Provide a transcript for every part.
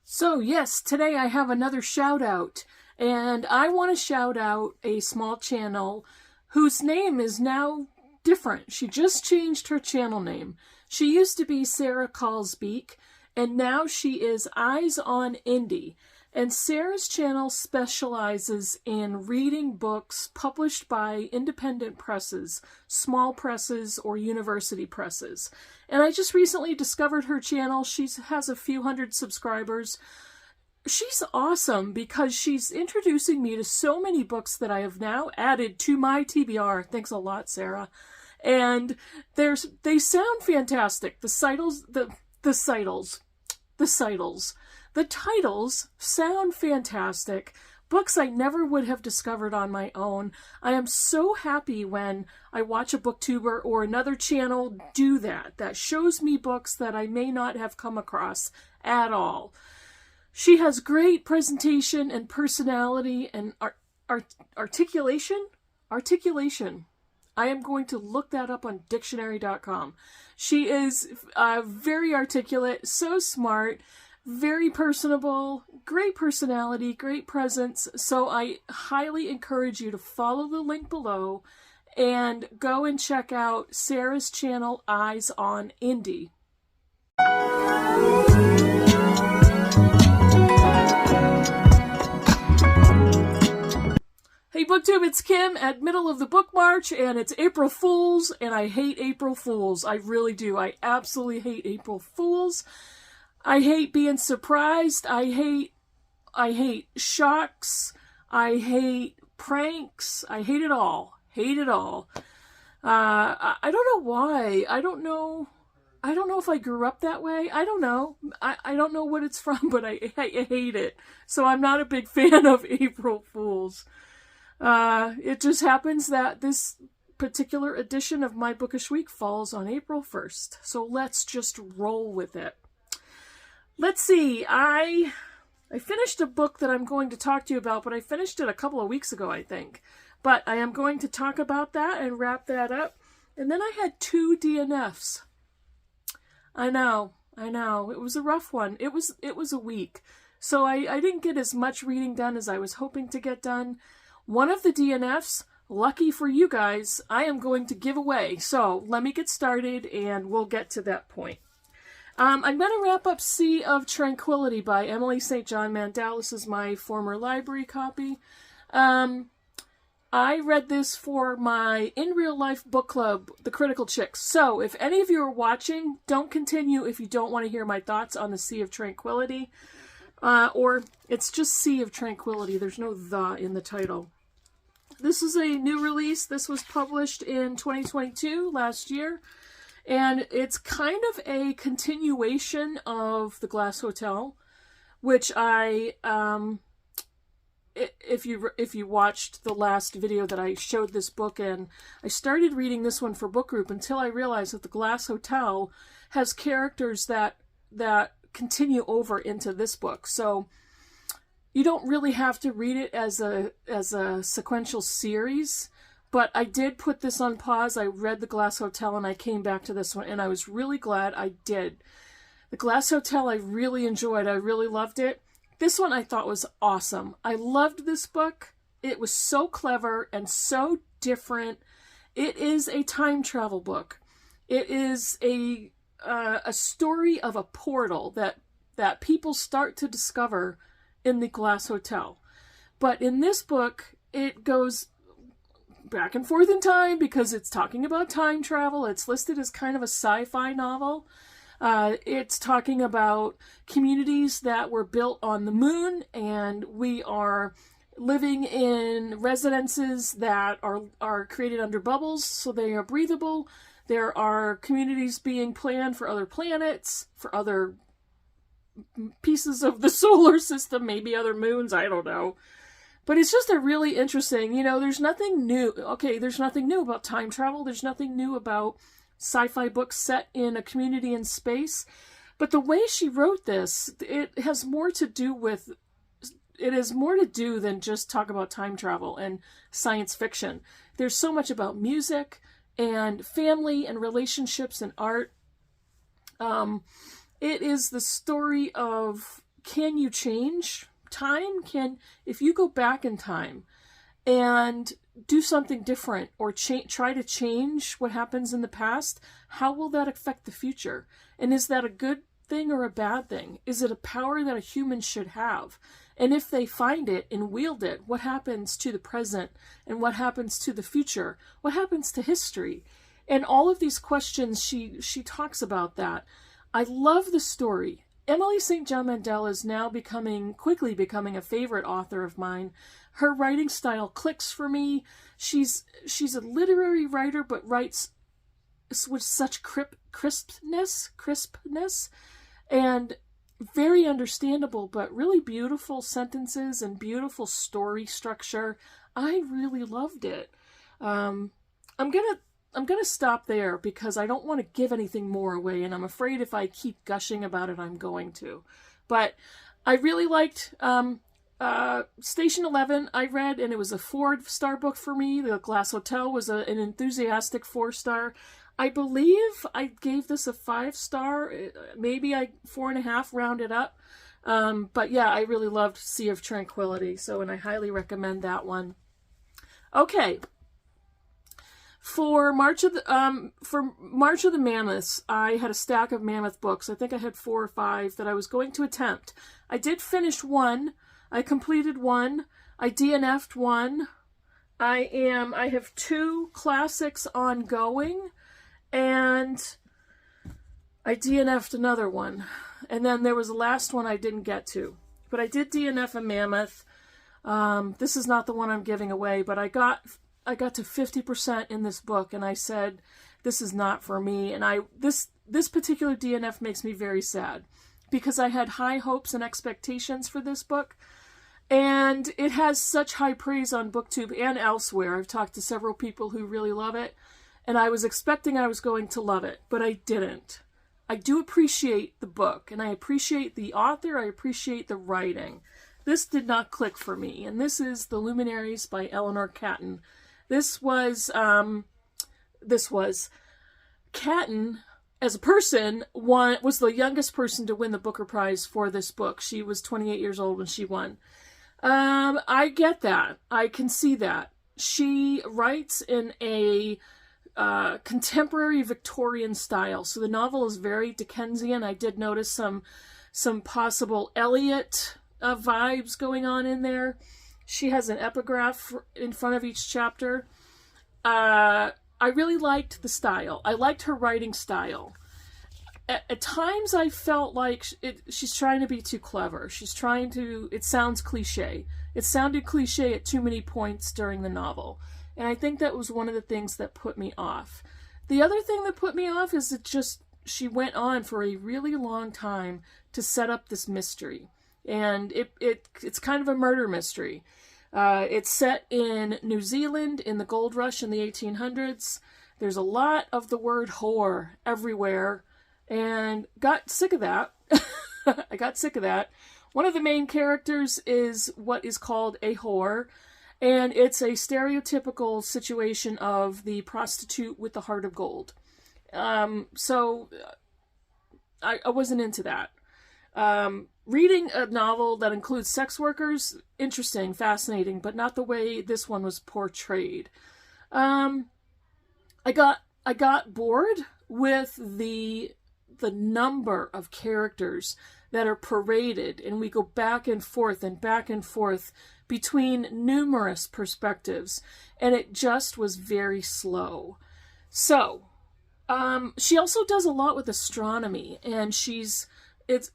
So yes, today I have another shout out, and I want to shout out a small channel whose name is now different. She just changed her channel name. She used to be Sarah Calls Beak, and now she is Eyes on Indie. And Sarah's channel specializes in reading books published by independent presses, small presses, or university presses. And I just recently discovered her channel. She has a few hundred subscribers. She's awesome because she's introducing me to so many books that I have now added to my TBR. Thanks a lot, Sarah. And they sound fantastic. The titles sound fantastic. Books I never would have discovered on my own. I am so happy when I watch a Booktuber or another channel do that. That shows me books that I may not have come across at all. She has great presentation and personality and articulation. I am going to look that up on dictionary.com. She is very articulate, so smart, very personable, great personality, great presence. So I highly encourage you to follow the link below and go and check out Sarah's channel, Eyes on Indie. Hey Booktube, it's Kim at Middle of the Book March, and it's April Fools, and I hate April Fools. I really do. I absolutely hate April Fools. I hate being surprised. I hate shocks. I hate pranks. I hate it all. Hate it all. I don't know why. I don't know if I grew up that way. I don't know. I don't know what it's from, but I hate it. So I'm not a big fan of April Fools. It just happens that this particular edition of my Bookish Week falls on April 1st. So let's just roll with it. Let's see, I finished a book that I'm going to talk to you about, but I finished it a couple of weeks ago, I think. But I am going to talk about that and wrap that up. And then I had 2 DNFs. I know. It was a rough one. It was a week. So I didn't get as much reading done as I was hoping to get done. One of the DNFs, lucky for you guys, I am going to give away. So let me get started and we'll get to that point. I'm going to wrap up Sea of Tranquility by Emily St. John Mandel. This is my former library copy. I read this for my In Real Life book club, The Critical Chicks. So if any of you are watching, don't continue if you don't want to hear my thoughts on the Sea of Tranquility. Or it's just Sea of Tranquility. There's no "the" in the title. This is a new release. This was published in 2022, last year. And it's kind of a continuation of The Glass Hotel, which if you watched the last video that I showed this book in, I started reading this one for book group until I realized that The Glass Hotel has characters that continue over into this book. So you don't really have to read it as a sequential series. But I did put this on pause. I read The Glass Hotel and I came back to this one, and I was really glad I did. The Glass Hotel I really enjoyed. I really loved it. This one I thought was awesome. I loved this book. It was so clever and so different. It is a time travel book. It is a story of a portal that people start to discover in The Glass Hotel. But in this book, it goes back and forth in time because it's talking about time travel. It's listed as kind of a sci-fi novel. It's talking about communities that were built on the moon, and we are living in residences that are created under bubbles, so they are breathable. There are communities being planned for other planets, for other pieces of the solar system, maybe other moons, I don't know. But it's just a really interesting, there's nothing new. Okay, there's nothing new about time travel. There's nothing new about sci-fi books set in a community in space. But the way she wrote this, it has more to do than just talk about time travel and science fiction. There's so much about music and family and relationships and art. It is the story of can you change time? If you go back in time and do something different or try to change what happens in the past, how will that affect the future? And is that a good thing or a bad thing? Is it a power that a human should have? And if they find it and wield it, what happens to the present and what happens to the future? What happens to history? And all of these questions, she talks about that. I love the story. Emily St. John Mandel is now quickly becoming a favorite author of mine. Her writing style clicks for me. She's a literary writer, but writes with such crispness, and very understandable, but really beautiful sentences and beautiful story structure. I really loved it. I'm gonna stop there because I don't want to give anything more away, and I'm afraid if I keep gushing about it, I'm going to. But I really liked Station 11. I read, and it was a 4-star book for me. The Glass Hotel was an enthusiastic 4-star. I believe I gave this a 5-star, maybe 4.5, rounded up. But yeah, I really loved Sea of Tranquility, and I highly recommend that one. Okay. For March of the Mammoths, I had a stack of Mammoth books. I think I had 4 or 5 that I was going to attempt. I did finish one. I completed one. I DNF'd one. I have 2 classics ongoing, and I DNF'd another one. And then there was the last one I didn't get to. But I did DNF a Mammoth. This is not the one I'm giving away, but I got to 50% in this book, and I said, this is not for me. And this particular DNF makes me very sad because I had high hopes and expectations for this book, and it has such high praise on Booktube and elsewhere. I've talked to several people who really love it, and I was expecting I was going to love it, but I didn't. I do appreciate the book, and I appreciate the author. I appreciate the writing. This did not click for me, and this is The Luminaries by Eleanor Catton. This was Catton, as a person, was the youngest person to win the Booker Prize for this book. She was 28 years old when she won. I get that. I can see that. She writes in a contemporary Victorian style, so the novel is very Dickensian. I did notice some possible Eliot vibes going on in there. She has an epigraph in front of each chapter. I really liked the style. I liked her writing style. At times I felt like she's trying to be too clever. It sounds cliche. It sounded cliche at too many points during the novel. And I think that was one of the things that put me off. The other thing that put me off is she went on for a really long time to set up this mystery. And it's kind of a murder mystery. It's set in New Zealand in the gold rush in the 1800s. There's a lot of the word whore everywhere, and got sick of that. I got sick of that. One of the main characters is what is called a whore, and it's a stereotypical situation of the prostitute with the heart of gold. So I wasn't into that. Reading a novel that includes sex workers, interesting, fascinating, but not the way this one was portrayed. I got bored with the number of characters that are paraded, and we go back and forth between numerous perspectives, and it just was very slow. So, she also does a lot with astronomy, and it's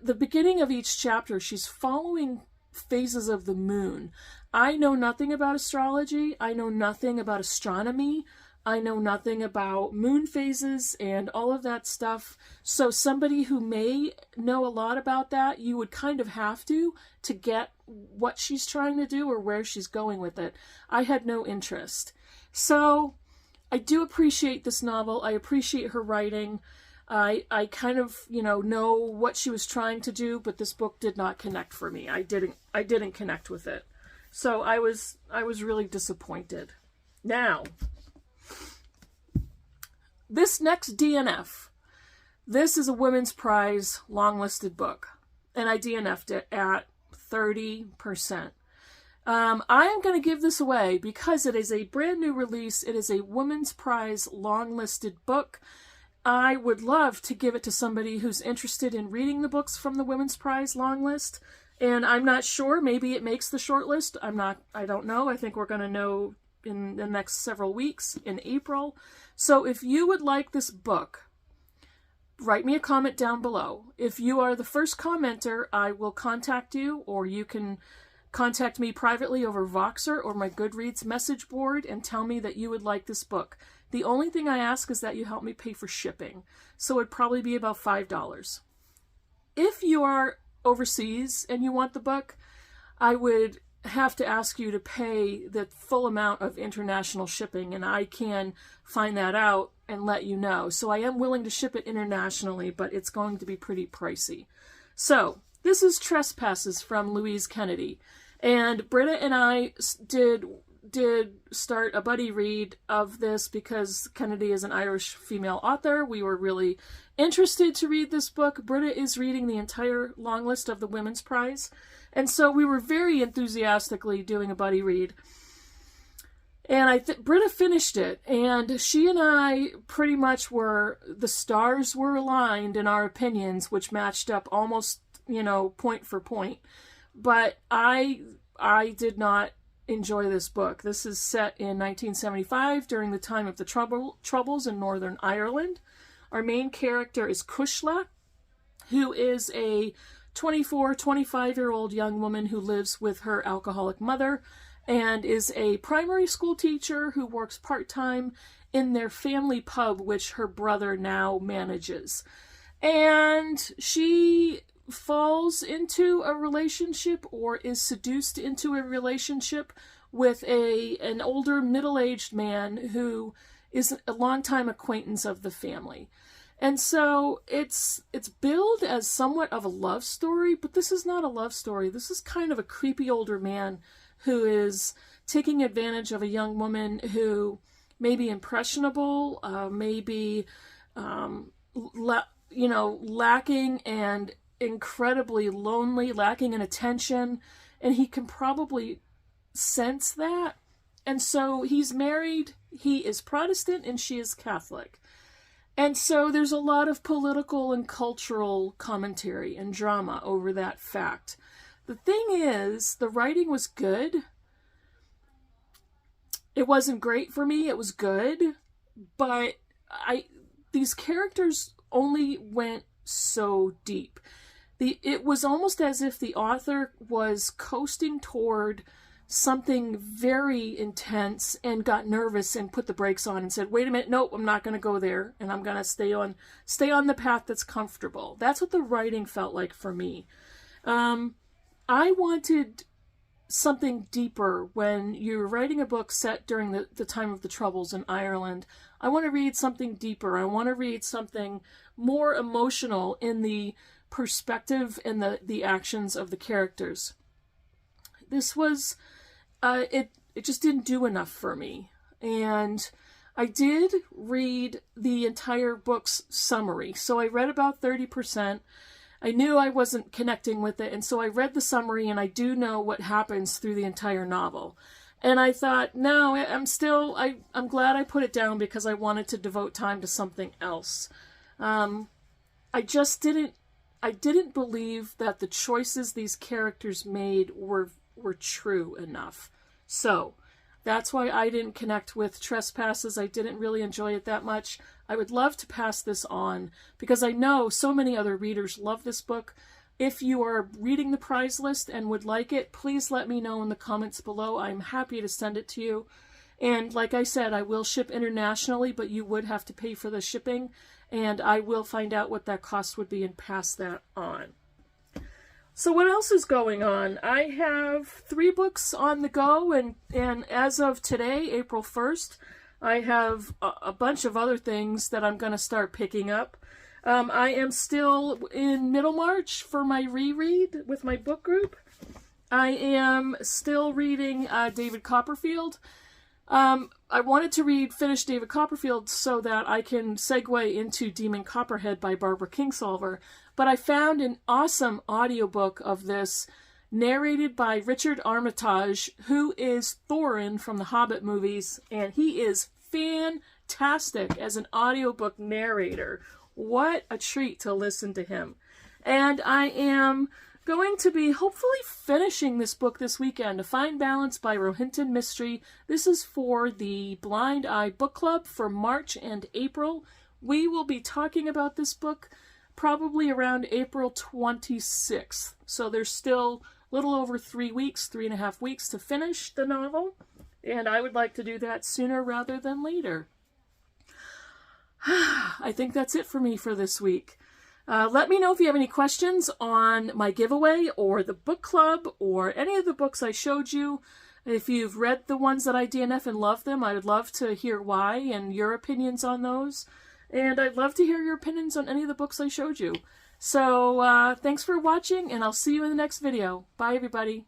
the beginning of each chapter, she's following phases of the moon. I know nothing about astrology. I know nothing about astronomy. I know nothing about moon phases and all of that stuff. So somebody who may know a lot about that, you would kind of have to get what she's trying to do or where she's going with it. I had no interest. So I do appreciate this novel. I appreciate her writing. I kind of, know what she was trying to do, but this book did not connect for me. I didn't connect with it. So I was really disappointed. Now, this next DNF, this is a Women's Prize long-listed book. and I DNF'd it at 30%. I am going to give this away because it is a brand new release. It is a Women's Prize long-listed book. I would love to give it to somebody who's interested in reading the books from the Women's Prize long list. And I'm not sure. Maybe it makes the short list. I don't know. I think we're going to know in the next several weeks in April. So if you would like this book, write me a comment down below. If you are the first commenter, I will contact you, or you can contact me privately over Voxer or my Goodreads message board and tell me that you would like this book. The only thing I ask is that you help me pay for shipping. So it'd probably be about $5. If you are overseas and you want the book, I would have to ask you to pay the full amount of international shipping, and I can find that out and let you know. So I am willing to ship it internationally, but it's going to be pretty pricey. So this is Trespasses from Louise Kennedy. And Britta and I did start a buddy read of this because Kennedy is an Irish female author. We were really interested to read this book. Britta is reading the entire long list of the Women's Prize. And so we were very enthusiastically doing a buddy read. And Britta finished it, and she and I pretty much the stars were aligned in our opinions, which matched up almost, point for point. But I did not enjoy this book. This is set in 1975 during the time of the Troubles in Northern Ireland. Our main character is Cushla, who is a 25-year-old young woman who lives with her alcoholic mother and is a primary school teacher who works part-time in their family pub, which her brother now manages. And she falls into a relationship, or is seduced into a relationship, with an older middle-aged man who is a longtime acquaintance of the family. And so it's billed as somewhat of a love story, but this is not a love story. This is kind of a creepy older man who is taking advantage of a young woman who may be impressionable, maybe lacking and incredibly lonely, lacking in attention, and he can probably sense that. And so he's married, he is Protestant, and she is Catholic. And so there's a lot of political and cultural commentary and drama over that fact. The thing is, the writing was good. It wasn't great for me, it was good, but these characters only went so deep. It was almost as if the author was coasting toward something very intense and got nervous and put the brakes on and said, wait a minute, nope, I'm not going to go there, and I'm going to stay on the path that's comfortable. That's what the writing felt like for me. I wanted something deeper. When you're writing a book set during the time of the Troubles in Ireland, I want to read something deeper. I want to read something more emotional in the perspective and the actions of the characters. This was it just didn't do enough for me. And I did read the entire book's summary. So I read about 30%. I knew I wasn't connecting with it, and so I read the summary, and I do know what happens through the entire novel. And I thought, no, I'm glad I put it down because I wanted to devote time to something else. I didn't believe that the choices these characters made were true enough. So that's why I didn't connect with Trespasses. I didn't really enjoy it that much. I would love to pass this on because I know so many other readers love this book. If you are reading the prize list and would like it, please let me know in the comments below. I'm happy to send it to you. And like I said, I will ship internationally, but you would have to pay for the shipping, and I will find out what that cost would be and pass that on. So what else is going on? I have 3 books on the go, and as of today, April 1st, I have a bunch of other things that I'm going to start picking up. I am still in Middlemarch for my reread with my book group. I am still reading David Copperfield. I wanted to finish David Copperfield so that I can segue into Demon Copperhead by Barbara Kingsolver, But I found an awesome audiobook of this, narrated by Richard Armitage, who is Thorin from the Hobbit movies, and he is fantastic as an audiobook narrator. What a treat to listen to him. And I am going to be hopefully finishing this book this weekend, A Fine Balance by Rohinton Mistry. This is for the Blind Eye Book Club for March and April. We will be talking about this book probably around April 26th. So there's still a little over 3 weeks, 3.5 weeks to finish the novel. And I would like to do that sooner rather than later. I think that's it for me for this week. Let me know if you have any questions on my giveaway or the book club or any of the books I showed you. If you've read the ones that I DNF and love them, I would love to hear why and your opinions on those. And I'd love to hear your opinions on any of the books I showed you. So thanks for watching, and I'll see you in the next video. Bye, everybody.